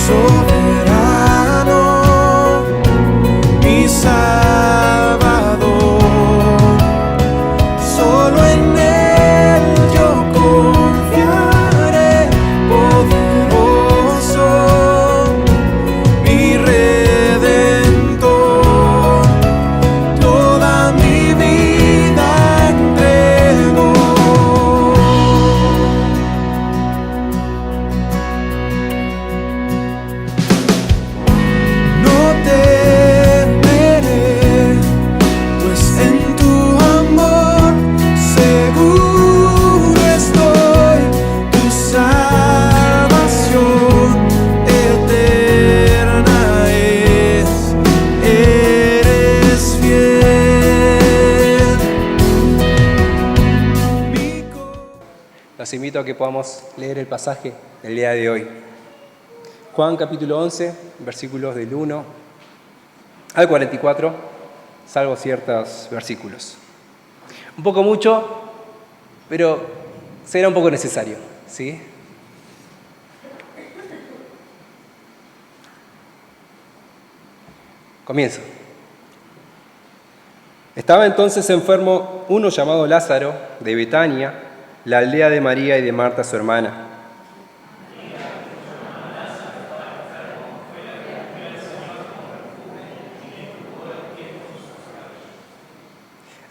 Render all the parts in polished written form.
soberano, mi Salvador. Solo en Él yo confiaré, poderoso, mi Redentor. Toda mi vida entrego. No temeré, pues en tu amor seguro estoy. Tu salvación eterna es, eres fiel. Los invito a que podamos leer el pasaje del día de hoy. Juan capítulo 11, versículos del 1 al 44, salvo ciertos versículos. Un poco mucho, pero será un poco necesario, ¿sí? Comienzo. Estaba entonces enfermo uno llamado Lázaro, de Betania, la aldea de María y de Marta, su hermana.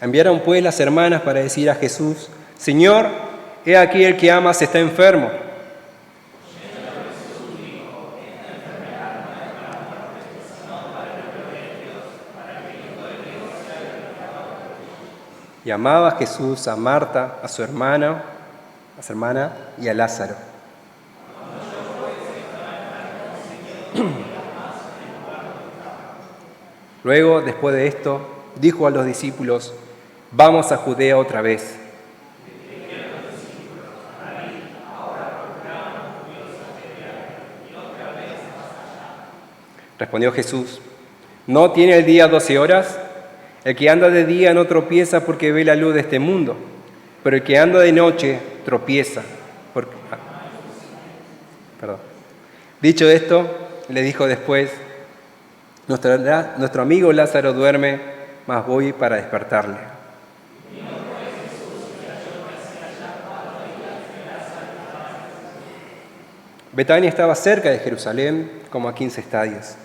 Enviaron pues las hermanas para decir a Jesús: Señor, he aquí el que amas está enfermo. Y amaba a Jesús a Marta, a su hermana y a Lázaro. Luego, después de esto, dijo a los discípulos: Vamos a Judea otra vez. Respondió Jesús: ¿No tiene el día 12 horas? El que anda de día no tropieza porque ve la luz de este mundo, pero el que anda de noche tropieza. Dicho esto, le dijo después: Nuestro amigo Lázaro duerme, mas voy para despertarle. Betania estaba cerca de Jerusalén, como a 15 estadios.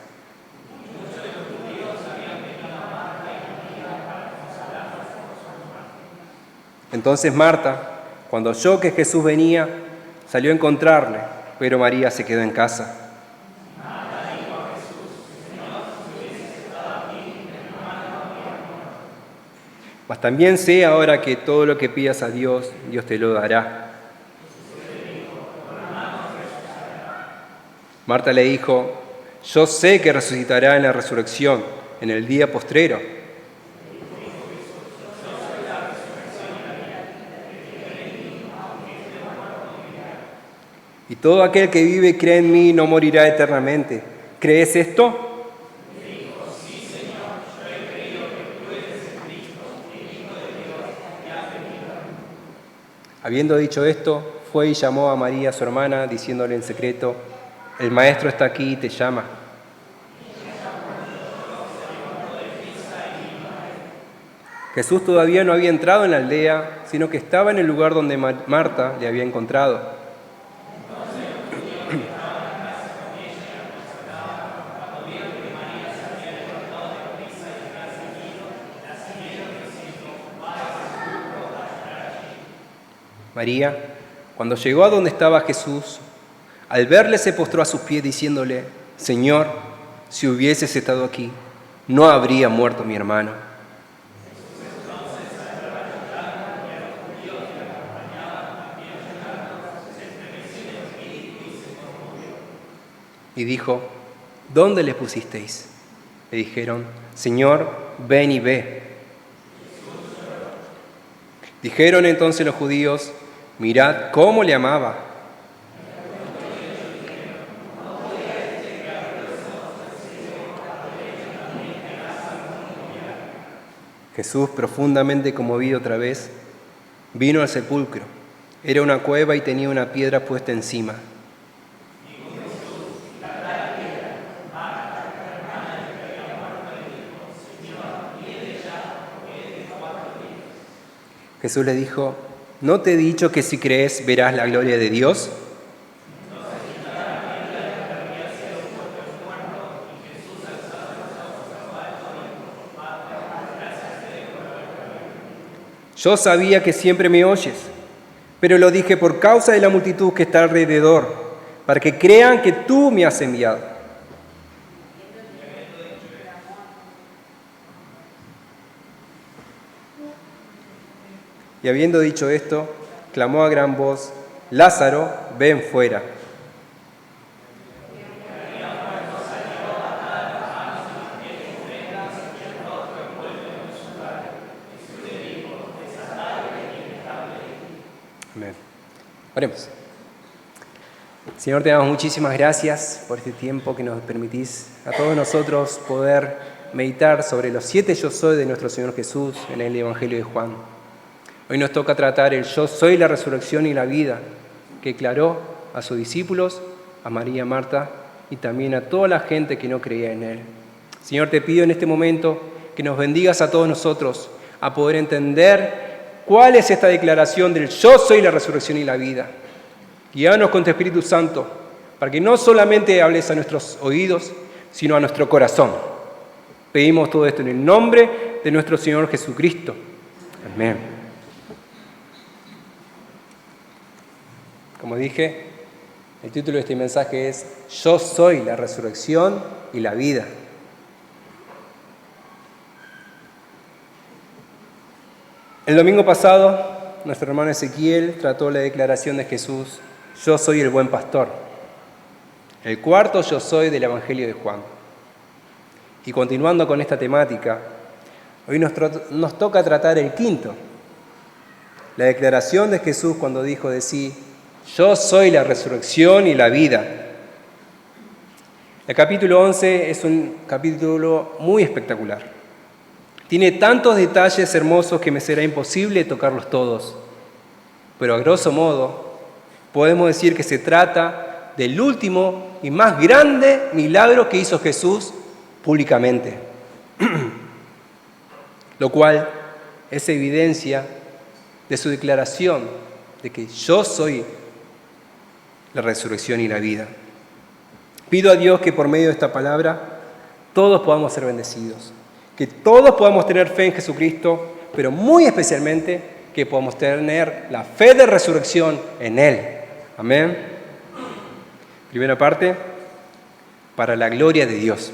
Entonces Marta, cuando oyó que Jesús venía, salió a encontrarle, pero María se quedó en casa. Mas también sé ahora que todo lo que pidas a Dios, Dios te lo dará. Marta le dijo: Yo sé que resucitará en la resurrección, en el día postrero. Y todo aquel que vive y cree en mí no morirá eternamente. ¿Crees esto? Habiendo dicho esto, fue y llamó a María, su hermana, diciéndole en secreto: El maestro está aquí y te llama. Jesús todavía no había entrado en la aldea, sino que estaba en el lugar donde Marta le había encontrado. María, cuando llegó a donde estaba Jesús, al verle se postró a sus pies diciéndole: Señor, si hubieses estado aquí, no habría muerto mi hermano. Y dijo: ¿Dónde le pusisteis? Le dijeron: Señor, ven y ve. Dijeron entonces los judíos: Mirad cómo le amaba. Jesús, profundamente conmovido otra vez, vino al sepulcro. Era una cueva y tenía una piedra puesta encima. Jesús le dijo, ¿no te he dicho que si crees verás la gloria de Dios? Yo sabía que siempre me oyes, pero lo dije por causa de la multitud que está alrededor, para que crean que tú me has enviado. Y habiendo dicho esto, clamó a gran voz, Lázaro, ven fuera. Amén. Oremos. Señor, te damos muchísimas gracias por este tiempo que nos permitís a todos nosotros poder meditar sobre los 7 yo soy de nuestro Señor Jesús en el Evangelio de Juan. Hoy nos toca tratar el yo soy la resurrección y la vida que declaró a sus discípulos, a María, Marta y también a toda la gente que no creía en Él. Señor, te pido en este momento que nos bendigas a todos nosotros a poder entender cuál es esta declaración del yo soy la resurrección y la vida. Guíanos con tu Espíritu Santo para que no solamente hables a nuestros oídos, sino a nuestro corazón. Pedimos todo esto en el nombre de nuestro Señor Jesucristo. Amén. Como dije, el título de este mensaje es Yo soy la resurrección y la vida. El domingo pasado, nuestro hermano Ezequiel trató la declaración de Jesús, yo soy el buen pastor. El cuarto yo soy del Evangelio de Juan. Y continuando con esta temática, hoy nos toca tratar el quinto, la declaración de Jesús cuando dijo de sí, yo soy la resurrección y la vida. El capítulo 11 es un capítulo muy espectacular. Tiene tantos detalles hermosos que me será imposible tocarlos todos. Pero a grosso modo, podemos decir que se trata del último y más grande milagro que hizo Jesús públicamente. Lo cual es evidencia de su declaración de que yo soy la resurrección y la vida. Pido a Dios que por medio de esta palabra todos podamos ser bendecidos, que todos podamos tener fe en Jesucristo, pero muy especialmente que podamos tener la fe de resurrección en Él. Amén. Primera parte, para la gloria de Dios.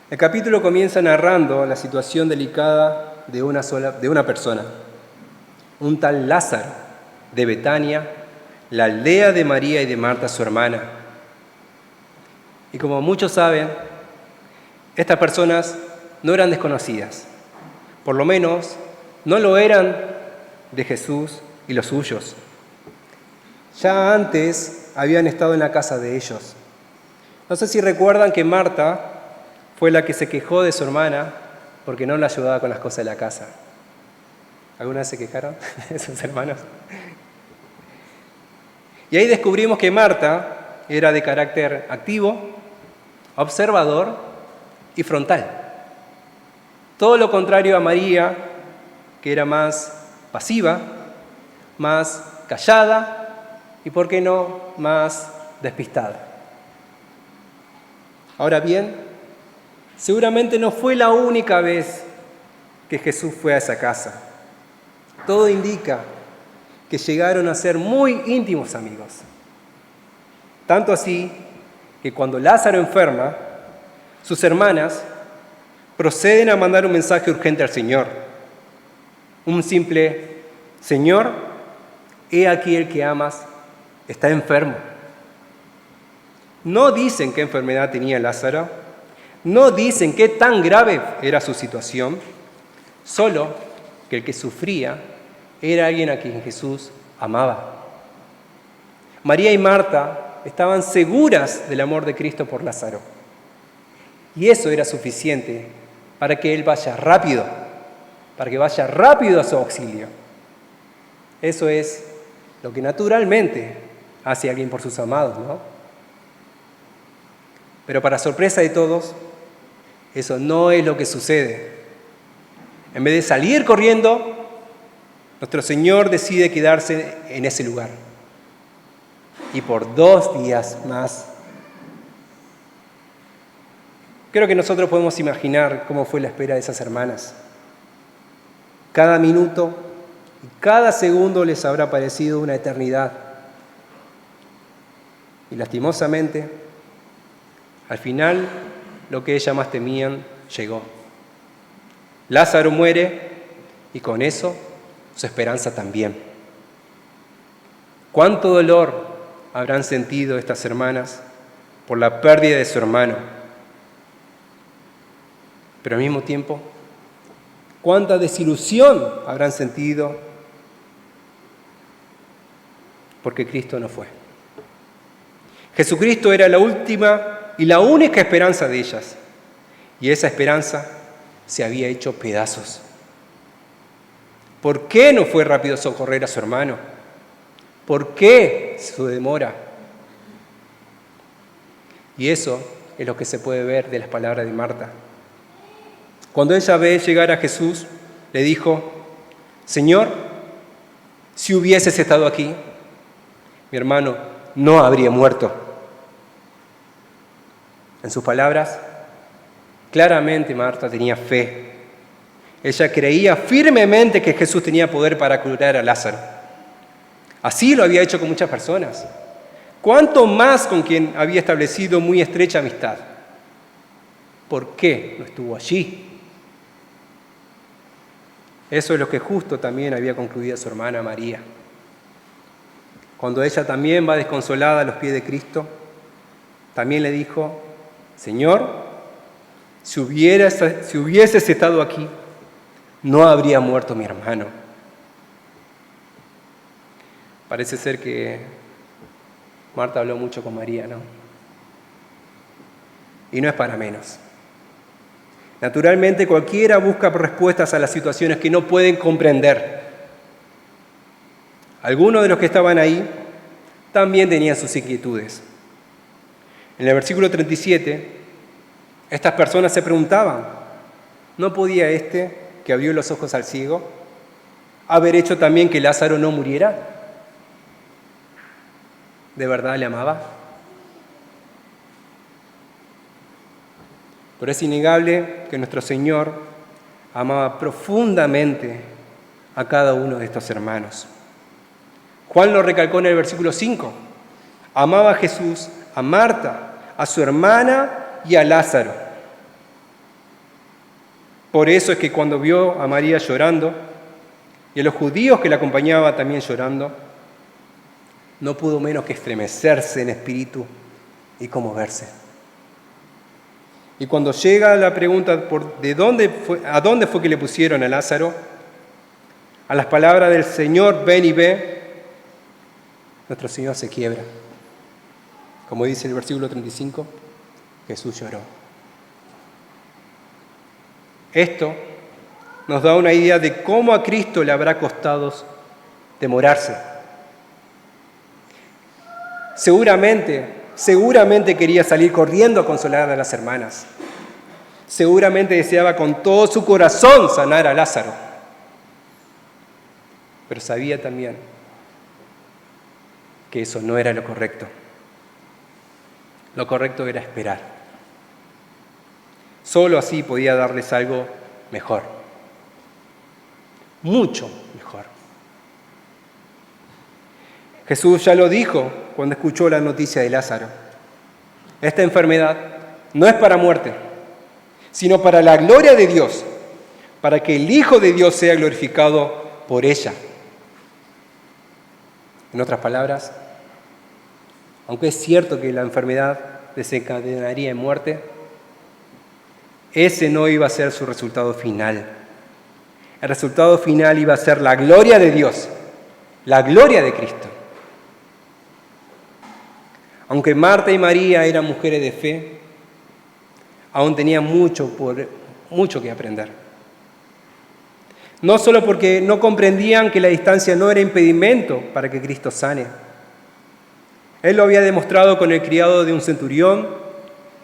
El capítulo comienza narrando la situación delicada de una persona, un tal Lázaro de Betania, la aldea de María y de Marta, su hermana. Y como muchos saben, estas personas no eran desconocidas, por lo menos no lo eran de Jesús y los suyos. Ya antes habían estado en la casa de ellos. No sé si recuerdan que Marta fue la que se quejó de su hermana porque no la ayudaba con las cosas de la casa. ¿Alguna vez se quejaron de sus hermanos? Y ahí descubrimos que Marta era de carácter activo, observador y frontal. Todo lo contrario a María, que era más pasiva, más callada y, ¿por qué no?, más despistada. Ahora bien, seguramente no fue la única vez que Jesús fue a esa casa. Todo indica que llegaron a ser muy íntimos amigos. Tanto así que cuando Lázaro enferma, sus hermanas proceden a mandar un mensaje urgente al Señor. Un simple, Señor, he aquí el que amas está enfermo. No dicen qué enfermedad tenía Lázaro, no dicen qué tan grave era su situación, solo que el que sufría era alguien a quien Jesús amaba. María y Marta estaban seguras del amor de Cristo por Lázaro. Y eso era suficiente para que Él vaya rápido, para que vaya rápido a su auxilio. Eso es lo que naturalmente hace alguien por sus amados, ¿no? Pero para sorpresa de todos, eso no es lo que sucede. En vez de salir corriendo, nuestro Señor decide quedarse en ese lugar. Y por 2 días más. Creo que nosotros podemos imaginar cómo fue la espera de esas hermanas. Cada minuto y cada segundo les habrá parecido una eternidad. Y lastimosamente, al final, lo que ellas más temían llegó. Lázaro muere y con eso su esperanza también. ¿Cuánto dolor habrán sentido estas hermanas por la pérdida de su hermano? Pero al mismo tiempo, ¿cuánta desilusión habrán sentido porque Cristo no fue? Jesucristo era la última y la única esperanza de ellas. Y esa esperanza se había hecho pedazos. ¿Por qué no fue rápido a socorrer a su hermano? ¿Por qué su demora? Y eso es lo que se puede ver de las palabras de Marta. Cuando ella ve llegar a Jesús, le dijo: Señor, si hubieses estado aquí, mi hermano no habría muerto. En sus palabras, claramente Marta tenía fe. Ella creía firmemente que Jesús tenía poder para curar a Lázaro. Así lo había hecho con muchas personas. ¿Cuánto más con quien había establecido muy estrecha amistad? ¿Por qué no estuvo allí? Eso es lo que justo también había concluido su hermana María. Cuando ella también va desconsolada a los pies de Cristo, también le dijo: Señor, si hubieses estado aquí, no habría muerto mi hermano. Parece ser que Marta habló mucho con María, ¿no? Y no es para menos. Naturalmente, cualquiera busca respuestas a las situaciones que no pueden comprender. Algunos de los que estaban ahí también tenían sus inquietudes. En el versículo 37, estas personas se preguntaban: ¿no podía este, que abrió los ojos al ciego, haber hecho también que Lázaro no muriera? ¿De verdad le amaba? Pero es innegable que nuestro Señor amaba profundamente a cada uno de estos hermanos. Juan lo recalcó en el versículo 5. Amaba a Jesús, a Marta, a su hermana y a Lázaro. Por eso es que cuando vio a María llorando y a los judíos que la acompañaban también llorando, no pudo menos que estremecerse en espíritu y conmoverse. Y cuando llega la pregunta a dónde fue que le pusieron a Lázaro, a las palabras del Señor, ven y ve, nuestro Señor se quiebra. Como dice el versículo 35, Jesús lloró. Esto nos da una idea de cómo a Cristo le habrá costado demorarse. Seguramente quería salir corriendo a consolar a las hermanas. Seguramente deseaba con todo su corazón sanar a Lázaro. Pero sabía también que eso no era lo correcto. Lo correcto era esperar. Solo así podía darles algo mejor. Mucho mejor. Jesús ya lo dijo cuando escuchó la noticia de Lázaro. Esta enfermedad no es para muerte, sino para la gloria de Dios, para que el Hijo de Dios sea glorificado por ella. En otras palabras, aunque es cierto que la enfermedad desencadenaría en muerte, ese no iba a ser su resultado final. El resultado final iba a ser la gloria de Dios, la gloria de Cristo. Aunque Marta y María eran mujeres de fe, aún tenían mucho que aprender. No solo porque no comprendían que la distancia no era impedimento para que Cristo sane. Él lo había demostrado con el criado de un centurión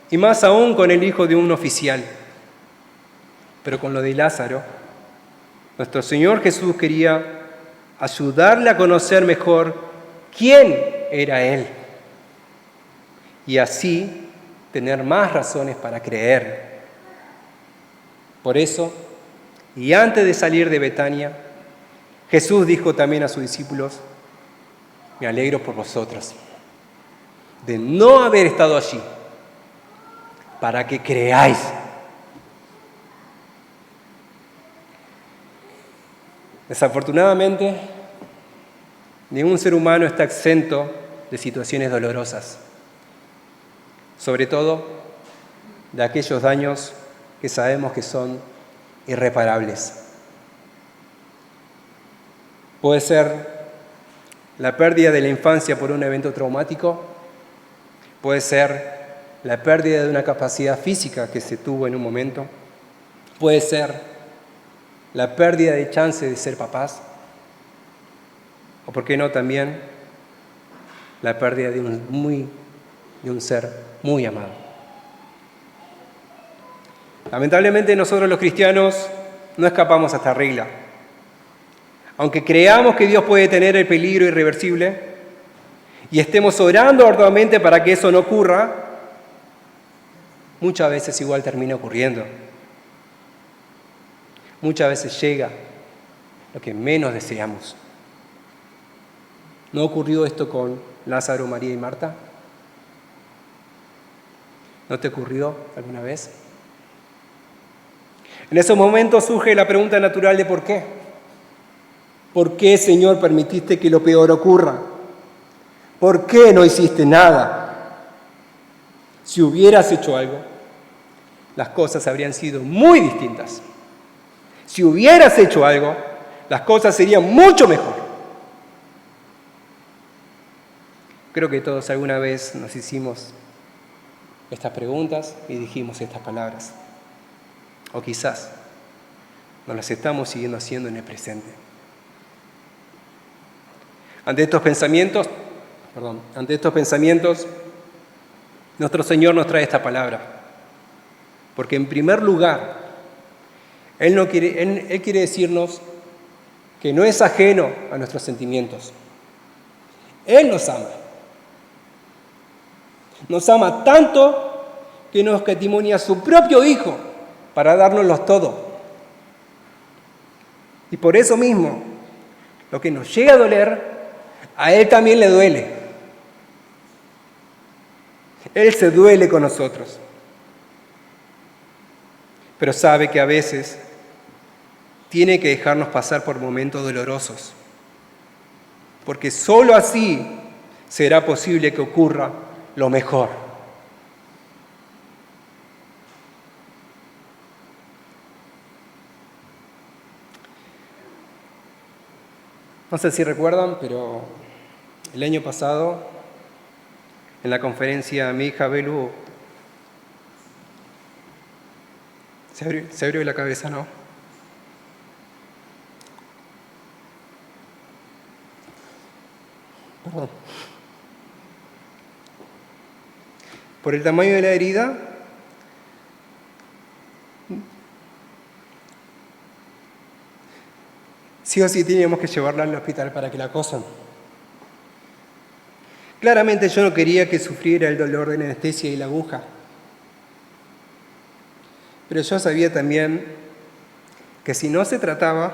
y más aún con el hijo de un oficial. Pero con lo de Lázaro Nuestro Señor Jesús quería ayudarle a conocer mejor quién era Él y así tener más razones para creer. Por eso, y antes de salir de Betania, Jesús dijo también a sus discípulos: me alegro por vosotros de no haber estado allí, para que creáis. Desafortunadamente, ningún ser humano está exento de situaciones dolorosas, sobre todo de aquellos daños que sabemos que son irreparables. Puede ser la pérdida de la infancia por un evento traumático, puede ser la pérdida de una capacidad física que se tuvo en un momento, puede ser la pérdida de chance de ser papás, o por qué no también la pérdida de un ser muy amado. Lamentablemente nosotros los cristianos no escapamos a esta regla. Aunque creamos que Dios puede tener el peligro irreversible y estemos orando arduamente para que eso no ocurra, muchas veces igual termina ocurriendo. Muchas veces llega lo que menos deseamos. ¿No ocurrió esto con Lázaro, María y Marta? ¿No te ocurrió alguna vez? En esos momentos surge la pregunta natural de ¿por qué? ¿Por qué, Señor, permitiste que lo peor ocurra? ¿Por qué no hiciste nada? Si hubieras hecho algo, las cosas habrían sido muy distintas. Si hubieras hecho algo, las cosas serían mucho mejor. Creo que todos alguna vez nos hicimos estas preguntas y dijimos estas palabras. O quizás nos las estamos siguiendo haciendo en el presente. Ante estos pensamientos, nuestro Señor nos trae esta palabra. Porque en primer lugar, Él quiere decirnos que no es ajeno a nuestros sentimientos. Él nos ama. Nos ama tanto que nos escatimonia a su propio Hijo para dárnoslo todo. Y por eso mismo, lo que nos llega a doler, a Él también le duele. Él se duele con nosotros. Pero sabe que a veces tiene que dejarnos pasar por momentos dolorosos, porque sólo así será posible que ocurra lo mejor. No sé si recuerdan, pero el año pasado, en la conferencia, mi hija Belu se abrió la cabeza, ¿no? Perdón. Por el tamaño de la herida, sí o sí teníamos que llevarla al hospital para que la cosan. Claramente yo no quería que sufriera el dolor de la anestesia y la aguja. Pero yo sabía también que si no se trataba,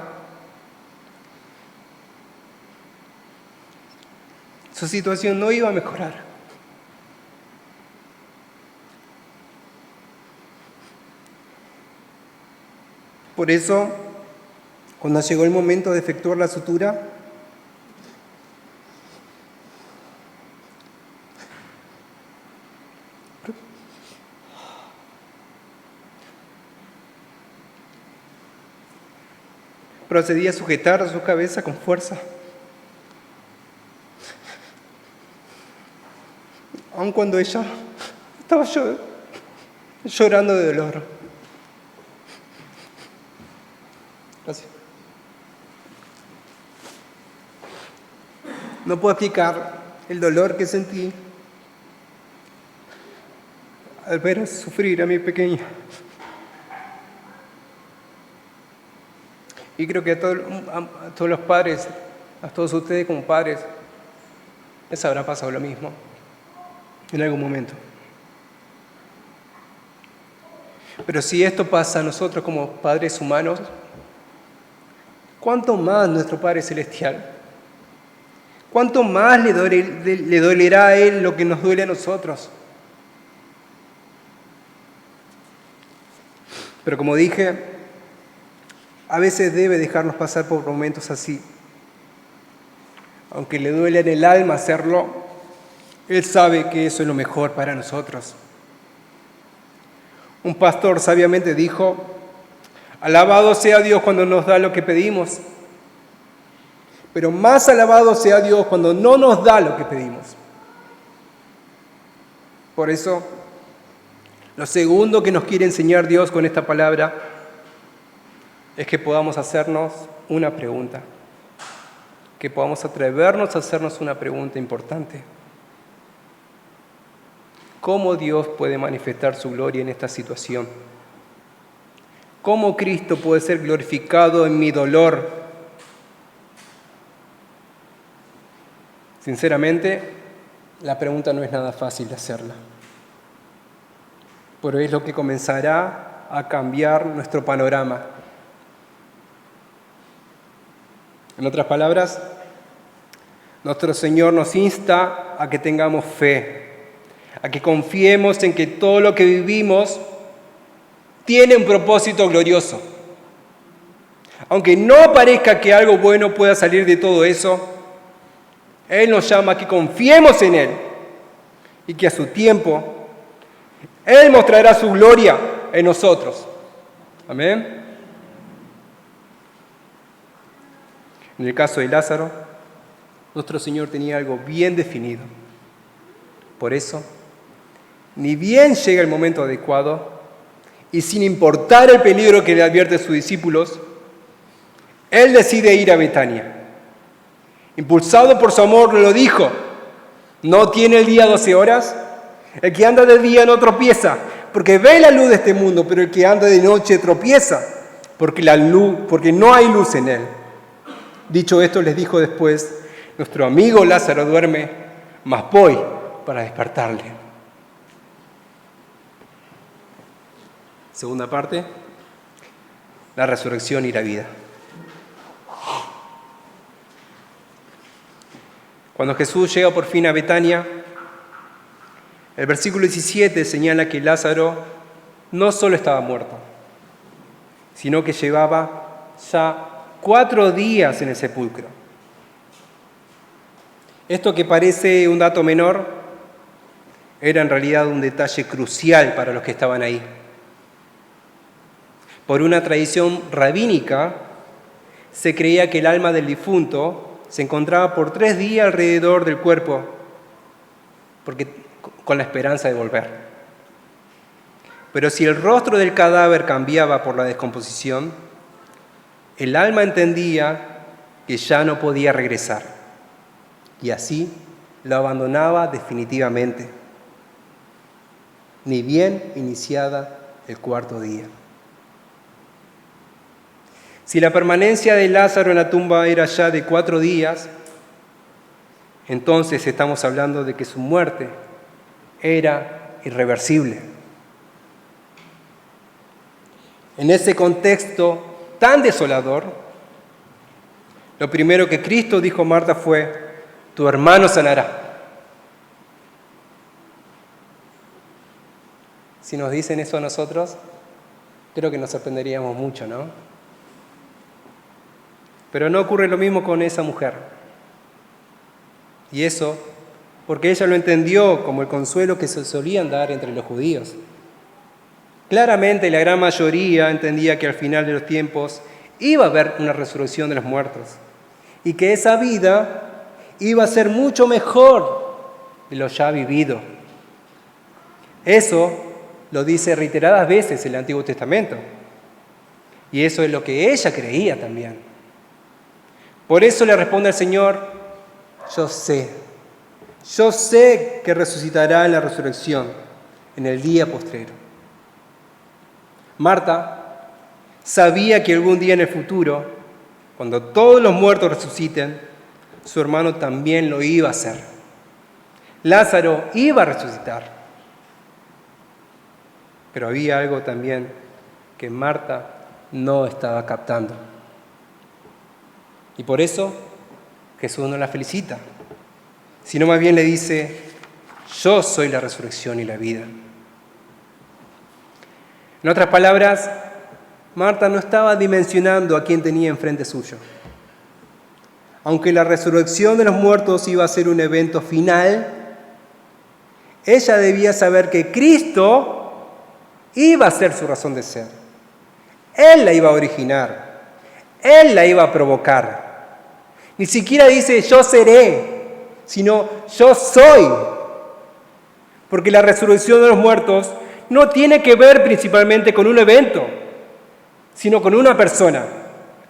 su situación no iba a mejorar. Por eso, cuando llegó el momento de efectuar la sutura, procedí a sujetar su cabeza con fuerza. Aun cuando ella estaba llorando de dolor. Gracias. No puedo explicar el dolor que sentí al ver sufrir a mi pequeña. Y creo que a todos los padres, a todos ustedes como padres, les habrá pasado lo mismo en algún momento. Pero si esto pasa a nosotros como padres humanos, ¿cuánto más nuestro Padre Celestial? ¿Cuánto más le dolerá a Él lo que nos duele a nosotros? Pero como dije, a veces debe dejarnos pasar por momentos así. Aunque le duele en el alma hacerlo, Él sabe que eso es lo mejor para nosotros. Un pastor sabiamente dijo: alabado sea Dios cuando nos da lo que pedimos, pero más alabado sea Dios cuando no nos da lo que pedimos. Por eso, lo segundo que nos quiere enseñar Dios con esta palabra es que podamos hacernos una pregunta, que podamos atrevernos a hacernos una pregunta importante. ¿Cómo Dios puede manifestar su gloria en esta situación? ¿Cómo Cristo puede ser glorificado en mi dolor? Sinceramente, la pregunta no es nada fácil de hacerla, pero es lo que comenzará a cambiar nuestro panorama. En otras palabras, nuestro Señor nos insta a que tengamos fe, a que confiemos en que todo lo que vivimos tiene un propósito glorioso. Aunque no parezca que algo bueno pueda salir de todo eso, Él nos llama a que confiemos en Él y que a su tiempo Él mostrará su gloria en nosotros. Amén. En el caso de Lázaro, nuestro Señor tenía algo bien definido. Por eso, ni bien llega el momento adecuado, y sin importar el peligro que le advierte a sus discípulos, Él decide ir a Betania. Impulsado por su amor, lo dijo: ¿no tiene el día 12 horas? El que anda de día no tropieza, porque ve la luz de este mundo, pero el que anda de noche tropieza, porque no hay luz en él. Dicho esto, les dijo después: nuestro amigo Lázaro duerme, mas voy para despertarle. Segunda parte, la resurrección y la vida. Cuando Jesús llega por fin a Betania, el versículo 17 señala que Lázaro no solo estaba muerto, sino que llevaba ya 4 días en el sepulcro. Esto que parece un dato menor, era en realidad un detalle crucial para los que estaban ahí. Por una tradición rabínica, se creía que el alma del difunto se encontraba por 3 días alrededor del cuerpo, con la esperanza de volver. Pero si el rostro del cadáver cambiaba por la descomposición, el alma entendía que ya no podía regresar, y así lo abandonaba definitivamente, ni bien iniciada el 4.º día. Si la permanencia de Lázaro en la tumba era ya de 4 días, entonces estamos hablando de que su muerte era irreversible. En ese contexto tan desolador, lo primero que Cristo dijo a Marta fue: tu hermano sanará. Si nos dicen eso a nosotros, creo que nos sorprenderíamos mucho, ¿no? Pero no ocurre lo mismo con esa mujer. Y eso porque ella lo entendió como el consuelo que se solían dar entre los judíos. Claramente la gran mayoría entendía que al final de los tiempos iba a haber una resurrección de los muertos y que esa vida iba a ser mucho mejor de lo ya vivido. Eso lo dice reiteradas veces el Antiguo Testamento. Y eso es lo que ella creía también. Por eso le responde al Señor: yo sé que resucitará en la resurrección, en el día postrero. Marta sabía que algún día en el futuro cuando todos los muertos resuciten, su hermano también lo iba a hacer. Lázaro iba a resucitar. Pero había algo también que Marta no estaba captando. Y por eso Jesús no la felicita, sino más bien le dice: yo soy la resurrección y la vida. En otras palabras, Marta no estaba dimensionando a quien tenía enfrente suyo. Aunque la resurrección de los muertos iba a ser un evento final, ella debía saber que Cristo iba a ser su razón de ser. Él la iba a originar, Él la iba a provocar. Ni siquiera dice yo seré, sino yo soy. Porque la resurrección de los muertos no tiene que ver principalmente con un evento, sino con una persona,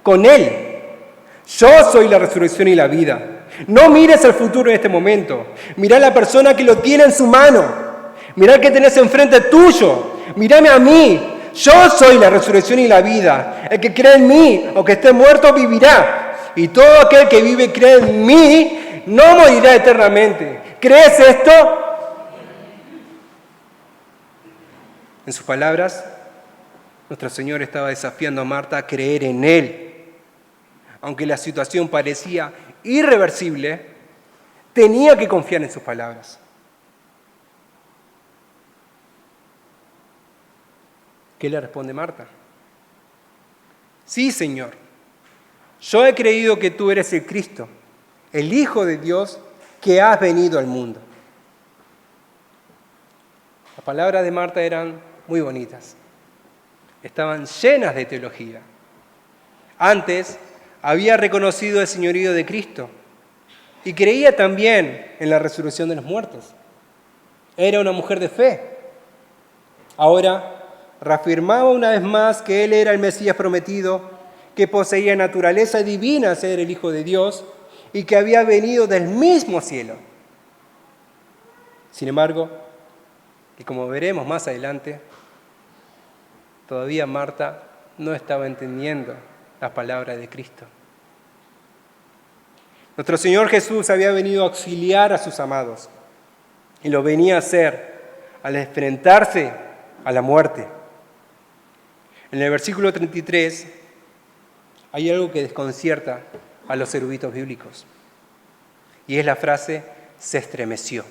con Él. Yo soy la resurrección y la vida. No mires al futuro en este momento. Mirá a la persona que lo tiene en su mano. Mirá al que tenés enfrente tuyo. Mírame a mí. Yo soy la resurrección y la vida. El que cree en mí, aunque esté muerto, vivirá. Y todo aquel que vive y cree en mí, no morirá eternamente. ¿Crees esto? En sus palabras, nuestro Señor estaba desafiando a Marta a creer en Él. Aunque la situación parecía irreversible, tenía que confiar en sus palabras. ¿Qué le responde Marta? Sí, Señor, yo he creído que tú eres el Cristo, el Hijo de Dios que has venido al mundo. Las palabras de Marta eran muy bonitas. Estaban llenas de teología. Antes había reconocido el señorío de Cristo y creía también en la resurrección de los muertos. Era una mujer de fe. Ahora reafirmaba una vez más que Él era el Mesías prometido, que poseía naturaleza divina, ser el Hijo de Dios, y que había venido del mismo cielo. Sin embargo, y como veremos más adelante, todavía Marta no estaba entendiendo las palabras de Cristo. Nuestro Señor Jesús había venido a auxiliar a sus amados y lo venía a hacer al enfrentarse a la muerte. En el versículo 33 hay algo que desconcierta a los eruditos bíblicos y es la frase «se estremeció».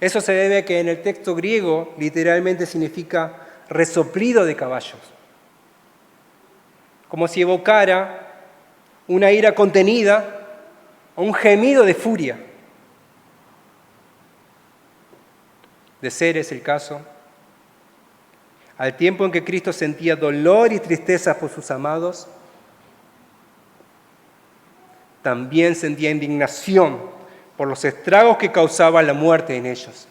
Eso se debe a que en el texto griego literalmente significa resoplido de caballos, como si evocara una ira contenida o un gemido de furia. De ser ese el caso, al tiempo en que Cristo sentía dolor y tristeza por sus amados, también sentía indignación por los estragos que causaba la muerte en ellos.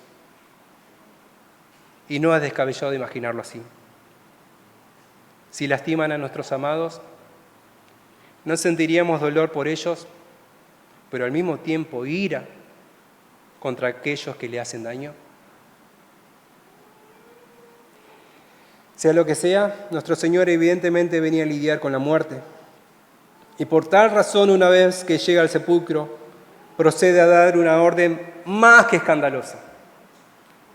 Y no es descabellado imaginarlo así. Si lastiman a nuestros amados, ¿no sentiríamos dolor por ellos, pero al mismo tiempo ira contra aquellos que le hacen daño? Sea lo que sea, nuestro Señor evidentemente venía a lidiar con la muerte. Y por tal razón, una vez que llega al sepulcro, procede a dar una orden más que escandalosa.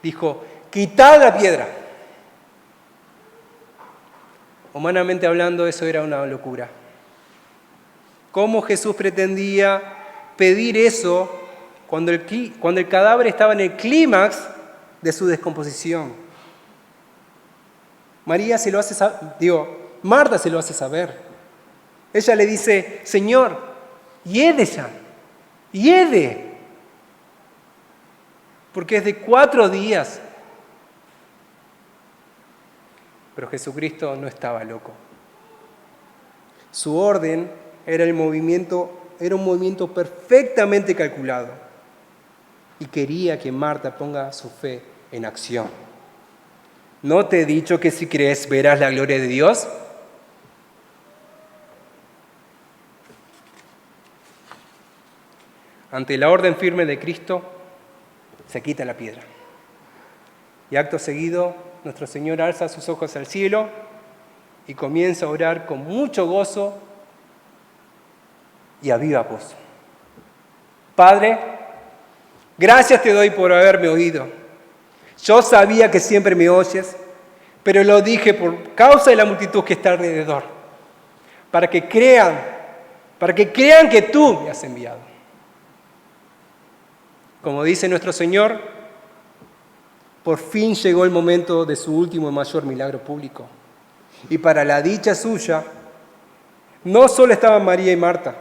Dijo: «Quitad la piedra». Humanamente hablando, eso era una locura. ¿Cómo Jesús pretendía pedir eso cuando el cadáver estaba en el clímax de su descomposición? Marta se lo hace saber. Ella le dice: «Señor, hiede ya, hiede, porque es de 4 días». Pero Jesucristo no estaba loco. Su orden era un movimiento perfectamente calculado y quería que Marta ponga su fe en acción. ¿No te he dicho que si crees verás la gloria de Dios? Ante la orden firme de Cristo, se quita la piedra. Y acto seguido, nuestro Señor alza sus ojos al cielo y comienza a orar con mucho gozo y a viva voz. Padre, gracias te doy por haberme oído. Yo sabía que siempre me oyes, pero lo dije por causa de la multitud que está alrededor, para que crean que tú me has enviado. Como dice nuestro Señor, por fin llegó el momento de su último y mayor milagro público. Y para la dicha suya, no solo estaban María y Marta,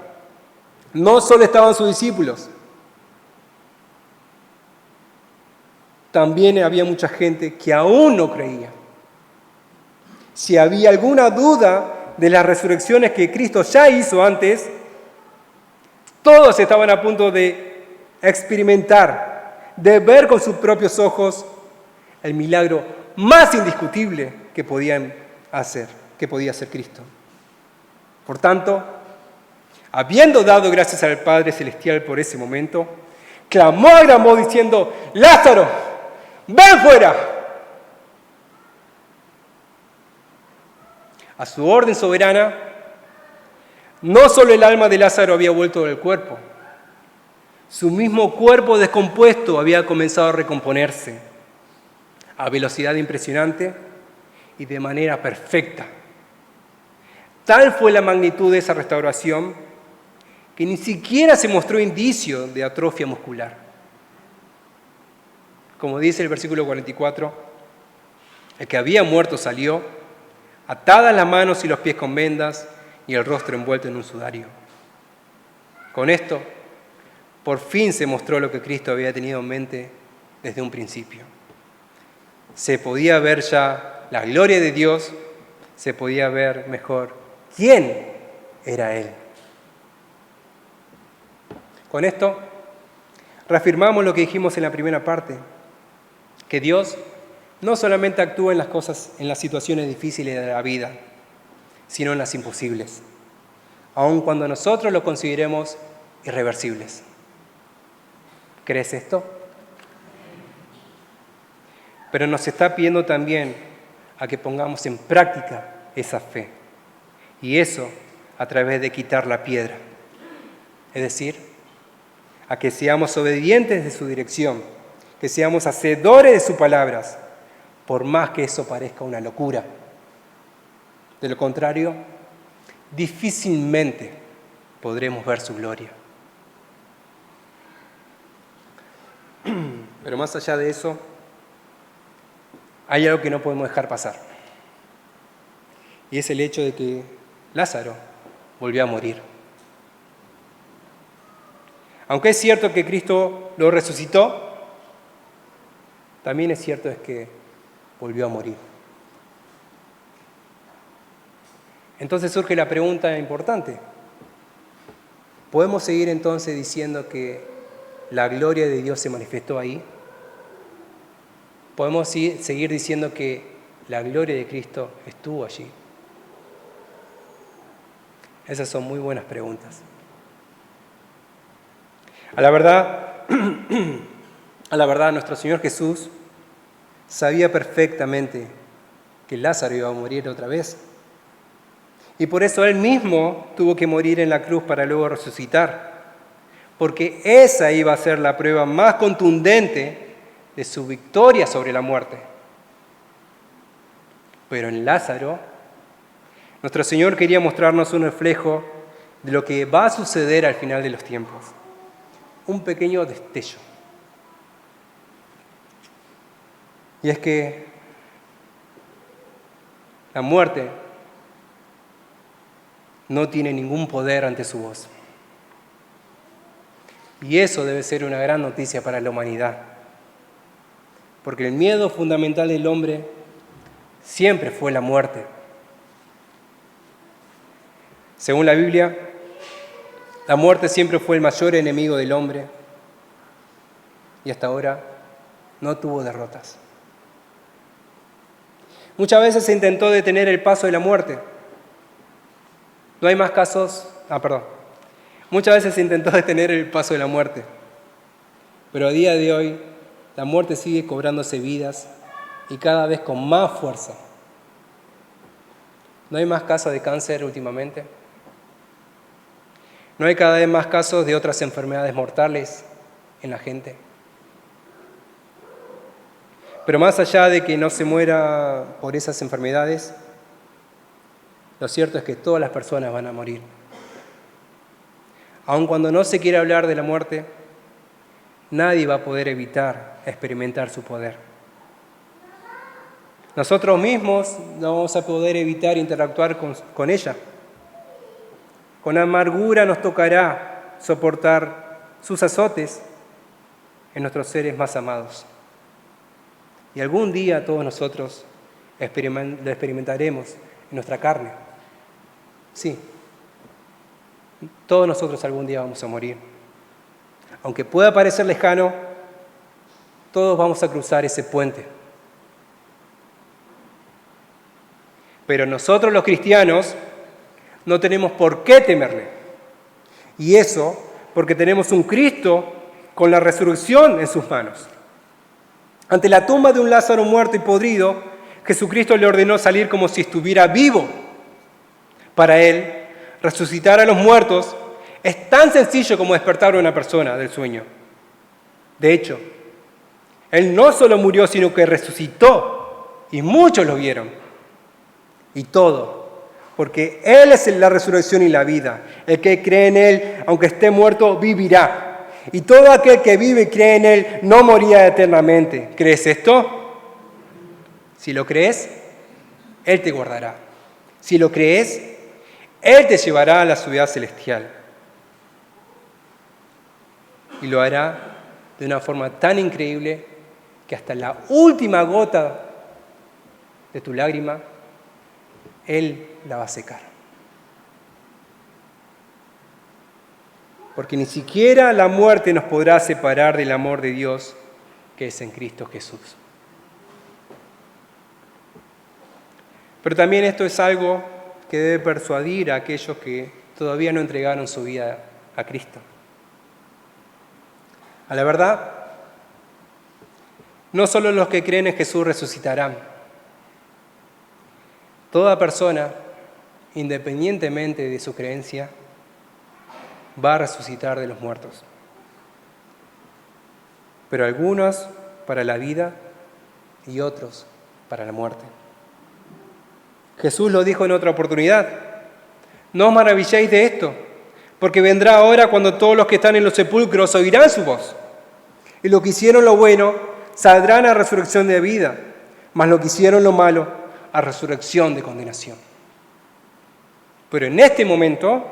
no solo estaban sus discípulos, también había mucha gente que aún no creía. Si había alguna duda de las resurrecciones que Cristo ya hizo antes, todos estaban a punto de experimentar, de ver con sus propios ojos el milagro más indiscutible que podía hacer Cristo. Por tanto, habiendo dado gracias al Padre Celestial por ese momento, clamó a gran voz diciendo: ¡Lázaro, ven fuera! A su orden soberana, no solo el alma de Lázaro había vuelto del cuerpo, su mismo cuerpo descompuesto había comenzado a recomponerse a velocidad impresionante y de manera perfecta. Tal fue la magnitud de esa restauración que ni siquiera se mostró indicio de atrofia muscular. Como dice el versículo 44, el que había muerto salió, atadas las manos y los pies con vendas y el rostro envuelto en un sudario. Con esto, por fin se mostró lo que Cristo había tenido en mente desde un principio. Se podía ver ya la gloria de Dios, se podía ver mejor quién era Él. Con esto, reafirmamos lo que dijimos en la primera parte, que Dios no solamente actúa en las cosas, en las situaciones difíciles de la vida, sino en las imposibles, aun cuando nosotros lo consideremos irreversibles. ¿Crees esto? Pero nos está pidiendo también a que pongamos en práctica esa fe. Y eso a través de quitar la piedra. Es decir, a que seamos obedientes de su dirección, que seamos hacedores de sus palabras, por más que eso parezca una locura. De lo contrario, difícilmente podremos ver su gloria. Pero más allá de eso, hay algo que no podemos dejar pasar. Y es el hecho de que Lázaro volvió a morir. Aunque es cierto que Cristo lo resucitó, también es cierto es que volvió a morir. Entonces surge la pregunta importante. ¿Podemos seguir entonces diciendo que la gloria de Dios se manifestó ahí? ¿Podemos seguir diciendo que la gloria de Cristo estuvo allí? Esas son muy buenas preguntas. A la verdad, nuestro Señor Jesús sabía perfectamente que Lázaro iba a morir otra vez. Y por eso Él mismo tuvo que morir en la cruz para luego resucitar. Porque esa iba a ser la prueba más contundente de su victoria sobre la muerte. Pero en Lázaro, nuestro Señor quería mostrarnos un reflejo de lo que va a suceder al final de los tiempos. Un pequeño destello. Y es que la muerte no tiene ningún poder ante su voz. Y eso debe ser una gran noticia para la humanidad. Porque el miedo fundamental del hombre siempre fue la muerte. Según la Biblia, la muerte siempre fue el mayor enemigo del hombre y hasta ahora no tuvo derrotas. Muchas veces se intentó detener el paso de la muerte. No hay más casos... Muchas veces se intentó detener el paso de la muerte. Pero a día de hoy, la muerte sigue cobrándose vidas y cada vez con más fuerza. ¿No hay más casos de cáncer últimamente? ¿No hay cada vez más casos de otras enfermedades mortales en la gente? Pero más allá de que no se muera por esas enfermedades, lo cierto es que todas las personas van a morir. Aun cuando no se quiera hablar de la muerte, nadie va a poder evitar experimentar su poder. Nosotros mismos no vamos a poder evitar interactuar con ella. Con amargura nos tocará soportar sus azotes en nuestros seres más amados. Y algún día todos nosotros lo experimentaremos en nuestra carne. Sí, todos nosotros algún día vamos a morir. Aunque pueda parecer lejano, todos vamos a cruzar ese puente. Pero nosotros los cristianos no tenemos por qué temerle. Y eso porque tenemos un Cristo con la resurrección en sus manos. Ante la tumba de un Lázaro muerto y podrido, Jesucristo le ordenó salir como si estuviera vivo. Para él, resucitar a los muertos es tan sencillo como despertar a una persona del sueño. De hecho, él no solo murió, sino que resucitó, y muchos lo vieron. Y todo, porque Él es la resurrección y la vida. El que cree en Él, aunque esté muerto, vivirá. Y todo aquel que vive y cree en Él no morirá eternamente. ¿Crees esto? Si lo crees, Él te guardará. Si lo crees, Él te llevará a la ciudad celestial. Y lo hará de una forma tan increíble que hasta la última gota de tu lágrima, Él la va a secar. Porque ni siquiera la muerte nos podrá separar del amor de Dios que es en Cristo Jesús. Pero también esto es algo que debe persuadir a aquellos que todavía no entregaron su vida a Cristo. A la verdad, no solo los que creen en Jesús resucitarán. Toda persona, independientemente de su creencia, va a resucitar de los muertos. Pero algunos para la vida y otros para la muerte. Jesús lo dijo en otra oportunidad: no os maravilléis de esto, porque vendrá hora cuando todos los que están en los sepulcros oirán su voz. Y los que hicieron lo bueno saldrán a resurrección de vida, mas los que hicieron lo malo a resurrección de condenación. Pero en este momento,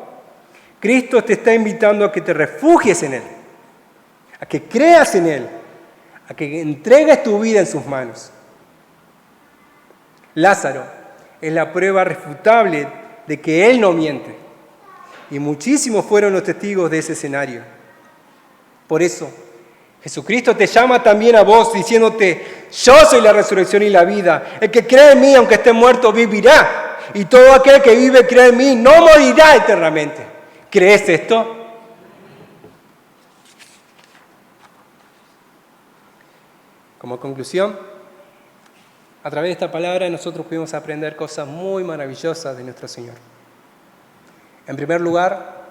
Cristo te está invitando a que te refugies en Él, a que creas en Él, a que entregues tu vida en sus manos. Lázaro es la prueba refutable de que Él no miente, y muchísimos fueron los testigos de ese escenario. Por eso, Jesucristo te llama también a vos diciéndote: yo soy la resurrección y la vida. El que cree en mí, aunque esté muerto, vivirá. Y todo aquel que vive y cree en mí no morirá eternamente. ¿Crees esto? Como conclusión, a través de esta palabra nosotros pudimos aprender cosas muy maravillosas de nuestro Señor. En primer lugar,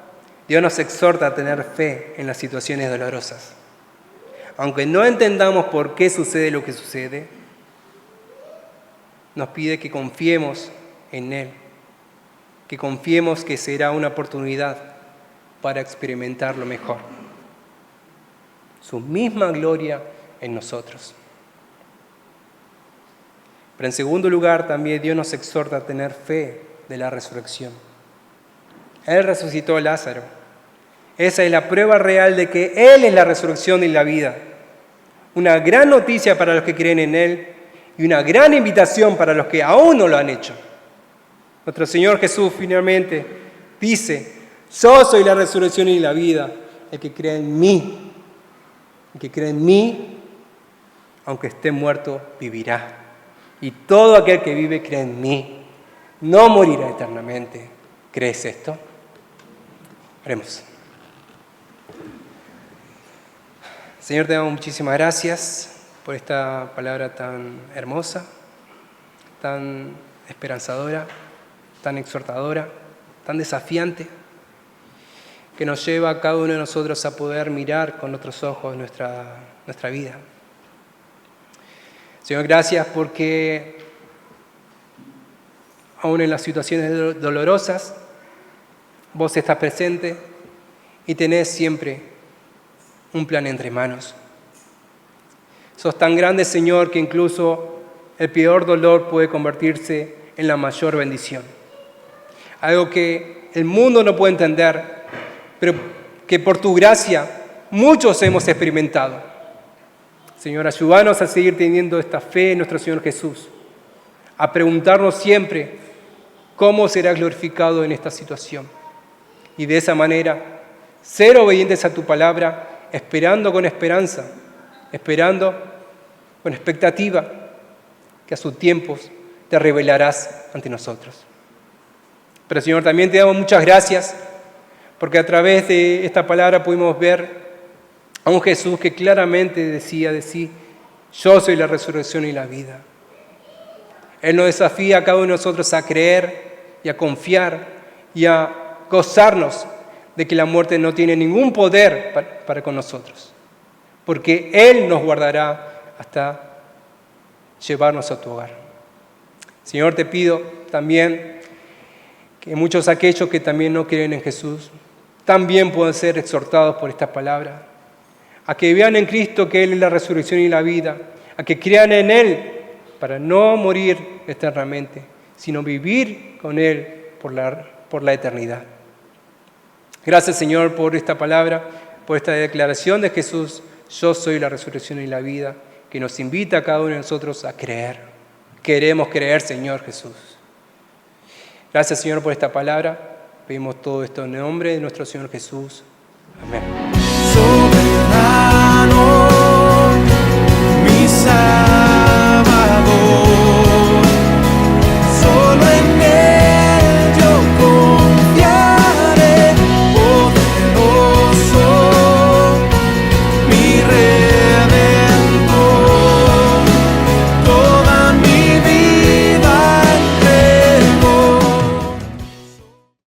Dios nos exhorta a tener fe en las situaciones dolorosas. Aunque no entendamos por qué sucede lo que sucede, nos pide que confiemos en Él, que confiemos que será una oportunidad para experimentar lo mejor, su misma gloria en nosotros. Pero en segundo lugar, también Dios nos exhorta a tener fe de la resurrección. Él resucitó a Lázaro. Esa es la prueba real de que Él es la resurrección y la vida. Una gran noticia para los que creen en Él y una gran invitación para los que aún no lo han hecho. Nuestro Señor Jesús finalmente dice: yo soy la resurrección y la vida. El que cree en mí, aunque esté muerto, vivirá. Y todo aquel que vive cree en mí, no morirá eternamente. ¿Crees esto? Oremos. Señor, te damos muchísimas gracias por esta palabra tan hermosa, tan esperanzadora. tan exhortadora, tan desafiante, que nos lleva a cada uno de nosotros a poder mirar con otros ojos nuestra vida. Señor, gracias porque aún en las situaciones dolorosas, vos estás presente y tenés siempre un plan entre manos. Sos tan grande, Señor, que incluso el peor dolor puede convertirse en la mayor bendición. Algo que el mundo no puede entender, pero que por tu gracia muchos hemos experimentado. Señor, ayúdanos a seguir teniendo esta fe en nuestro Señor Jesús, a preguntarnos siempre cómo será glorificado en esta situación. Y de esa manera, ser obedientes a tu palabra, esperando con esperanza, esperando con expectativa, que a sus tiempos te revelarás ante nosotros. Pero Señor, también te damos muchas gracias, porque a través de esta palabra pudimos ver a un Jesús que claramente decía de sí: yo soy la resurrección y la vida. Él nos desafía a cada uno de nosotros a creer y a confiar y a gozarnos de que la muerte no tiene ningún poder para con nosotros, porque Él nos guardará hasta llevarnos a tu hogar. Señor, te pido también que muchos aquellos que también no creen en Jesús también puedan ser exhortados por esta palabra, a que vean en Cristo que Él es la resurrección y la vida, a que crean en Él para no morir eternamente, sino vivir con Él por la eternidad. Gracias, Señor, por esta palabra, por esta declaración de Jesús: yo soy la resurrección y la vida, que nos invita a cada uno de nosotros a creer. Queremos creer, Señor Jesús. Gracias, Señor, por esta palabra. Pedimos todo esto en nombre de nuestro Señor Jesús. Amén.